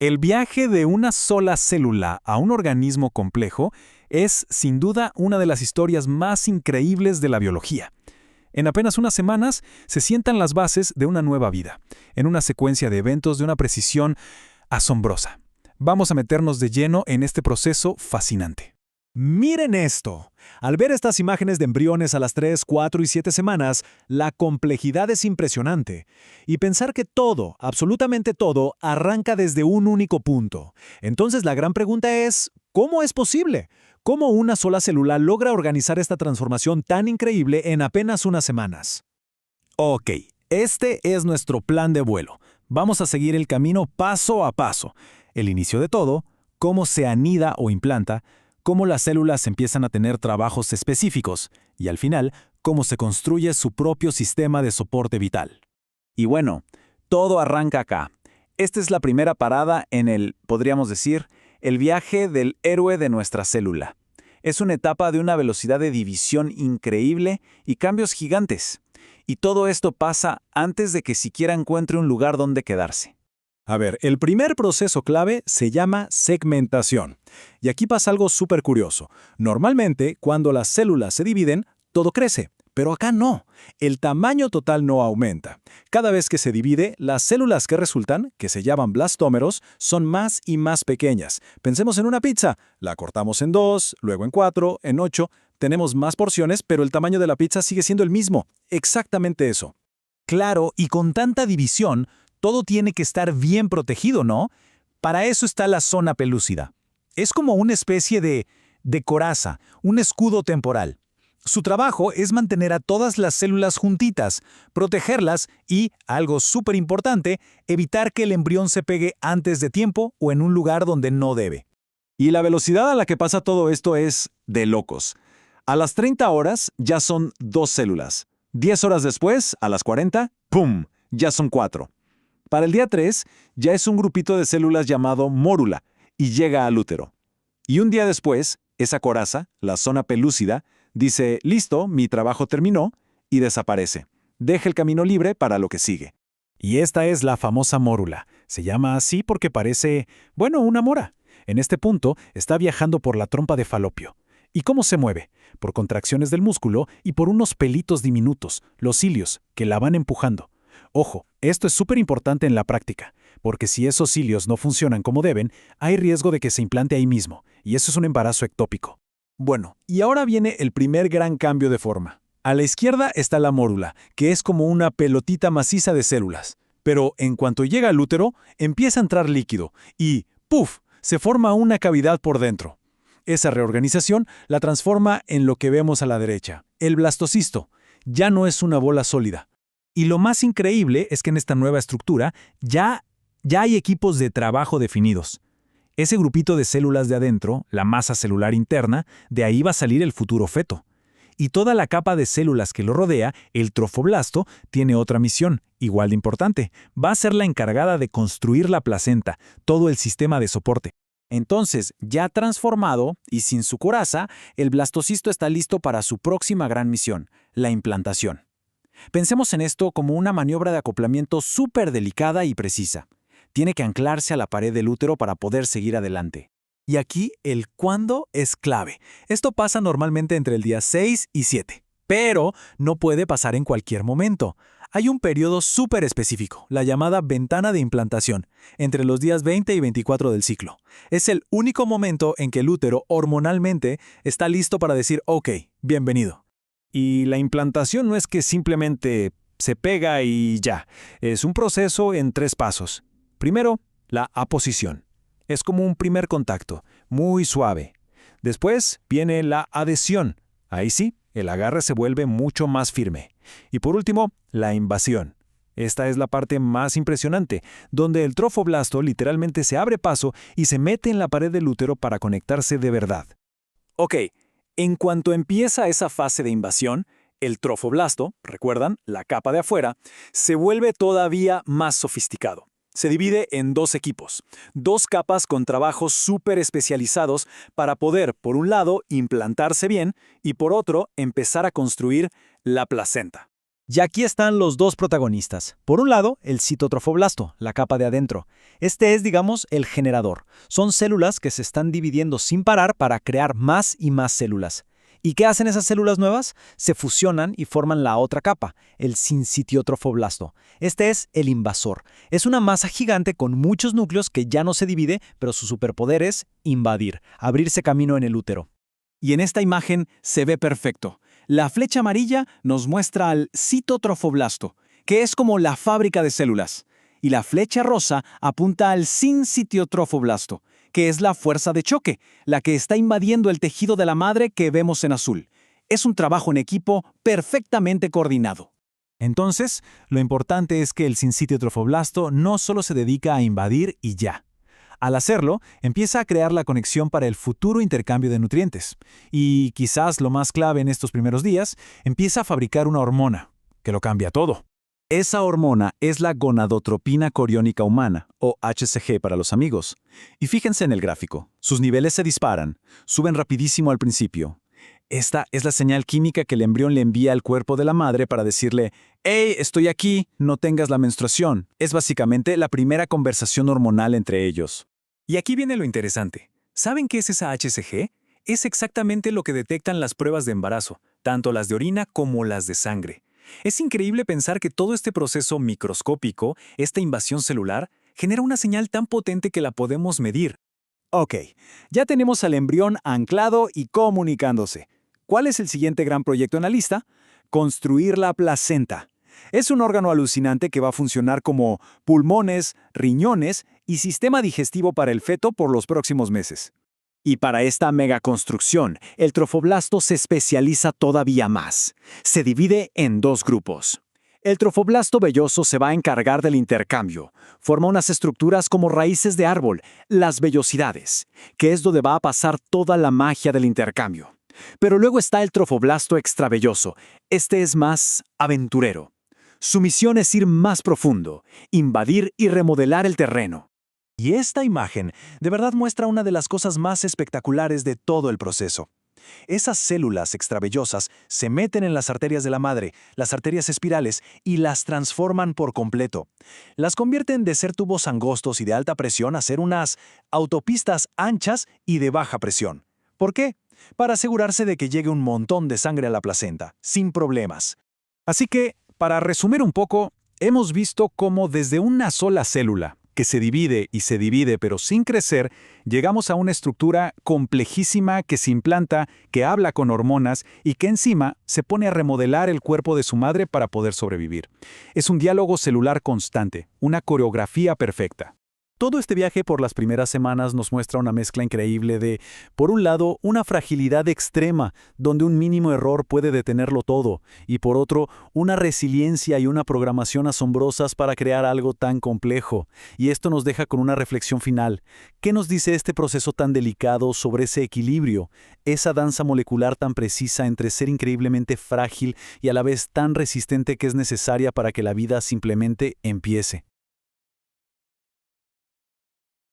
El viaje de una sola célula a un organismo complejo es, sin duda, una de las historias más increíbles de la biología. En apenas unas semanas se sientan las bases de una nueva vida, en una secuencia de eventos de una precisión asombrosa. Vamos a meternos de lleno en este proceso fascinante. Miren esto. Al ver estas imágenes de embriones a las 3, 4 y 7 semanas, la complejidad es impresionante. Y pensar que todo, absolutamente todo, arranca desde un único punto. Entonces la gran pregunta es, ¿cómo es posible? ¿Cómo una sola célula logra organizar esta transformación tan increíble en apenas unas semanas? Ok, este es nuestro plan de vuelo. Vamos a seguir el camino paso a paso. El inicio de todo, cómo se anida o implanta, cómo las células empiezan a tener trabajos específicos y al final, cómo se construye su propio sistema de soporte vital. Y bueno, todo arranca acá. Esta es la primera parada en podríamos decir, el viaje del héroe de nuestra célula. Es una etapa de una velocidad de división increíble y cambios gigantes. Y todo esto pasa antes de que siquiera encuentre un lugar donde quedarse. A ver, el primer proceso clave se llama segmentación. Y aquí pasa algo súper curioso. Normalmente, cuando las células se dividen, todo crece. Pero acá no. El tamaño total no aumenta. Cada vez que se divide, las células que resultan, que se llaman blastómeros, son más y más pequeñas. Pensemos en una pizza. La cortamos en 2, luego en 4, en 8. Tenemos más porciones, pero el tamaño de la pizza sigue siendo el mismo. Exactamente eso. Claro, y con tanta división, todo tiene que estar bien protegido, ¿no? Para eso está la zona pelúcida. Es como una especie de coraza, un escudo temporal. Su trabajo es mantener a todas las células juntitas, protegerlas y, algo súper importante, evitar que el embrión se pegue antes de tiempo o en un lugar donde no debe. Y la velocidad a la que pasa todo esto es de locos. A las 30 horas ya son 2 células. 10 horas después, a las 40, ¡pum!, ya son 4. Para el día 3, ya es un grupito de células llamado mórula y llega al útero. Y un día después, esa coraza, la zona pelúcida, dice, listo, mi trabajo terminó, y desaparece. Deja el camino libre para lo que sigue. Y esta es la famosa mórula. Se llama así porque parece, bueno, una mora. En este punto está viajando por la trompa de Falopio. ¿Y cómo se mueve? Por contracciones del músculo y por unos pelitos diminutos, los cilios, que la van empujando. Ojo, esto es súper importante en la práctica, porque si esos cilios no funcionan como deben, hay riesgo de que se implante ahí mismo, y eso es un embarazo ectópico. Bueno, y ahora viene el primer gran cambio de forma. A la izquierda está la mórula, que es como una pelotita maciza de células. Pero en cuanto llega al útero, empieza a entrar líquido y, ¡puf!, se forma una cavidad por dentro. Esa reorganización la transforma en lo que vemos a la derecha, el blastocisto. Ya no es una bola sólida. Y lo más increíble es que en esta nueva estructura ya hay equipos de trabajo definidos. Ese grupito de células de adentro, la masa celular interna, de ahí va a salir el futuro feto. Y toda la capa de células que lo rodea, el trofoblasto, tiene otra misión, igual de importante. Va a ser la encargada de construir la placenta, todo el sistema de soporte. Entonces, ya transformado y sin su coraza, el blastocisto está listo para su próxima gran misión, la implantación. Pensemos en esto como una maniobra de acoplamiento súper delicada y precisa. Tiene que anclarse a la pared del útero para poder seguir adelante. Y aquí el cuándo es clave. Esto pasa normalmente entre el día 6 y 7, pero no puede pasar en cualquier momento. Hay un periodo súper específico, la llamada ventana de implantación, entre los días 20 y 24 del ciclo. Es el único momento en que el útero hormonalmente está listo para decir, ok, bienvenido. Y la implantación no es que simplemente se pega y ya. Es un proceso en 3 pasos. Primero, la aposición. Es como un primer contacto, muy suave. Después viene la adhesión. Ahí sí, el agarre se vuelve mucho más firme. Y por último, la invasión. Esta es la parte más impresionante, donde el trofoblasto literalmente se abre paso y se mete en la pared del útero para conectarse de verdad. Ok, en cuanto empieza esa fase de invasión, el trofoblasto, recuerdan, la capa de afuera, se vuelve todavía más sofisticado. Se divide en 2 equipos, 2 capas con trabajos súper especializados para poder, por un lado, implantarse bien y por otro, empezar a construir la placenta. Y aquí están los dos protagonistas. Por un lado, el citotrofoblasto, la capa de adentro. Este es, digamos, el generador. Son células que se están dividiendo sin parar para crear más y más células. ¿Y qué hacen esas células nuevas? Se fusionan y forman la otra capa, el sincitiotrofoblasto. Este es el invasor. Es una masa gigante con muchos núcleos que ya no se divide, pero su superpoder es invadir, abrirse camino en el útero. Y en esta imagen se ve perfecto. La flecha amarilla nos muestra al citotrofoblasto, que es como la fábrica de células. Y la flecha rosa apunta al sincitiotrofoblasto, que es la fuerza de choque, la que está invadiendo el tejido de la madre que vemos en azul. Es un trabajo en equipo perfectamente coordinado. Entonces, lo importante es que el sincitiotrofoblasto no solo se dedica a invadir y ya. Al hacerlo, empieza a crear la conexión para el futuro intercambio de nutrientes. Y quizás lo más clave en estos primeros días, empieza a fabricar una hormona, que lo cambia todo. Esa hormona es la gonadotropina coriónica humana, o HCG para los amigos. Y fíjense en el gráfico. Sus niveles se disparan, suben rapidísimo al principio. Esta es la señal química que el embrión le envía al cuerpo de la madre para decirle, «Hey, estoy aquí, no tengas la menstruación». Es básicamente la primera conversación hormonal entre ellos. Y aquí viene lo interesante. ¿Saben qué es esa HCG? Es exactamente lo que detectan las pruebas de embarazo, tanto las de orina como las de sangre. Es increíble pensar que todo este proceso microscópico, esta invasión celular, genera una señal tan potente que la podemos medir. Ok, ya tenemos al embrión anclado y comunicándose. ¿Cuál es el siguiente gran proyecto en la lista? Construir la placenta. Es un órgano alucinante que va a funcionar como pulmones, riñones y sistema digestivo para el feto por los próximos meses. Y para esta megaconstrucción, el trofoblasto se especializa todavía más. Se divide en dos grupos. El trofoblasto velloso se va a encargar del intercambio. Forma unas estructuras como raíces de árbol, las vellosidades, que es donde va a pasar toda la magia del intercambio. Pero luego está el trofoblasto extravelloso. Este es más aventurero. Su misión es ir más profundo, invadir y remodelar el terreno. Y esta imagen de verdad muestra una de las cosas más espectaculares de todo el proceso. Esas células extravellosas se meten en las arterias de la madre, las arterias espirales, y las transforman por completo. Las convierten de ser tubos angostos y de alta presión a ser unas autopistas anchas y de baja presión. ¿Por qué? Para asegurarse de que llegue un montón de sangre a la placenta, sin problemas. Así que, para resumir un poco, hemos visto cómo desde una sola célula, que se divide pero sin crecer, llegamos a una estructura complejísima que se implanta, que habla con hormonas y que encima se pone a remodelar el cuerpo de su madre para poder sobrevivir. Es un diálogo celular constante, una coreografía perfecta. Todo este viaje por las primeras semanas nos muestra una mezcla increíble de, por un lado, una fragilidad extrema, donde un mínimo error puede detenerlo todo, y por otro, una resiliencia y una programación asombrosas para crear algo tan complejo. Y esto nos deja con una reflexión final. ¿Qué nos dice este proceso tan delicado sobre ese equilibrio, esa danza molecular tan precisa entre ser increíblemente frágil y a la vez tan resistente que es necesaria para que la vida simplemente empiece?